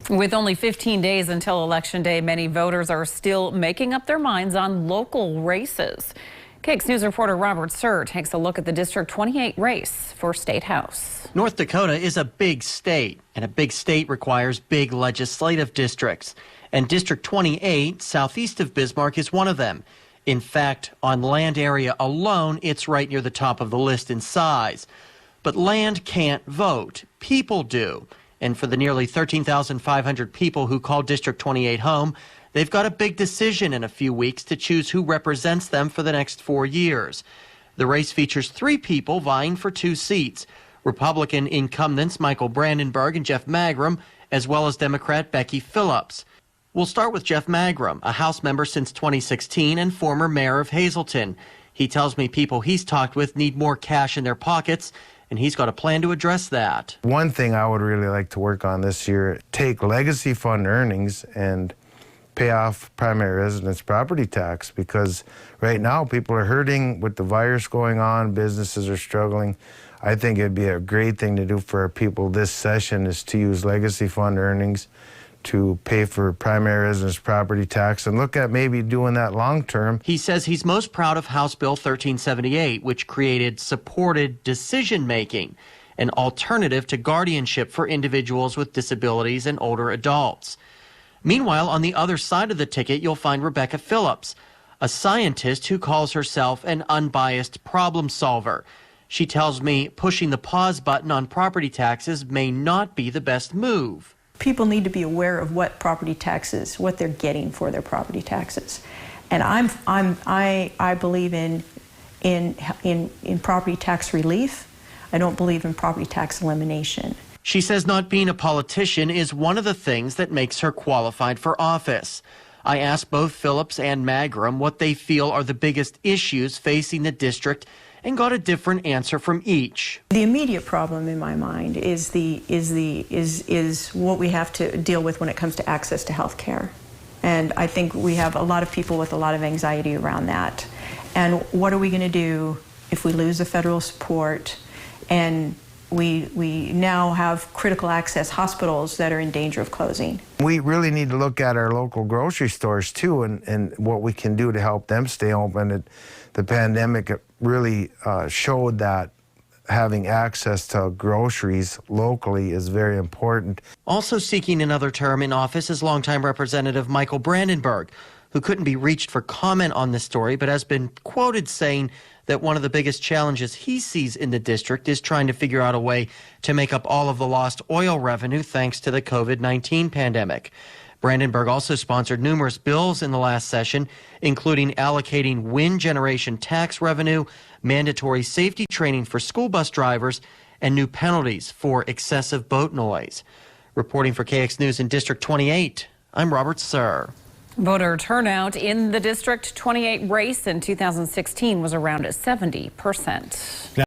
With only 15 days until Election Day, many voters are still making up their minds on local races. KX News reporter Robert Sir takes a look at the District 28 race for State House. North Dakota is a big state, and a big state requires big legislative districts. And District 28, southeast of Bismarck, is one of them. In fact, on land area alone, it's right near the top of the list in size. But land can't vote. People do. And for the nearly 13,500 people who call District 28 home, they've got a big decision in a few weeks to choose who represents them for the next 4 years. The race features 3 people vying for 2 seats, Republican incumbents Michael Brandenburg and Jeff Magrum, as well as Democrat Becky Phillips. We'll start with Jeff Magrum, a House member since 2016 and former mayor of Hazleton. He tells me people he's talked with need more cash in their pockets, and he's got a plan to address that. One thing I would really like to work on this year, take legacy fund earnings and pay off primary residence property tax, because right now people are hurting with the virus going on, businesses are struggling. I think it'd be a great thing to do for our people this session is to use legacy fund earnings to pay for primary residence property tax and look at maybe doing that long term. He says he's most proud of House Bill 1378, which created supported decision making, an alternative to guardianship for individuals with disabilities and older adults. Meanwhile, on the other side of the ticket, you'll find Rebecca Phillips, a scientist who calls herself an unbiased problem solver. She tells me pushing the pause button on property taxes may not be the best move. People need to be aware of what property taxes, what they're getting for their property taxes. And I believe in property tax relief. I don't believe in property tax elimination. She says not being a politician is one of the things that makes her qualified for office. I asked both Phillips and Magrum what they feel are the biggest issues facing the district and got a different answer from each. The immediate problem in my mind is what we have to deal with when it comes to access to health care. And I think we have a lot of people with a lot of anxiety around that. And what are we going to do if we lose the federal support and we now have critical access hospitals that are in danger of closing? We really need to look at our local grocery stores too and what we can do to help them stay open. The pandemic really showed that having access to groceries locally is very important. Also seeking another term in office is longtime Representative Michael Brandenburg, who couldn't be reached for comment on this story, but has been quoted saying that one of the biggest challenges he sees in the district is trying to figure out a way to make up all of the lost oil revenue thanks to the COVID-19 pandemic. Brandenburg also sponsored numerous bills in the last session, including allocating wind generation tax revenue, mandatory safety training for school bus drivers, and new penalties for excessive boat noise. Reporting for KX News in District 28, I'm Robert Sir. Voter turnout in the District 28 race in 2016 was around 70%.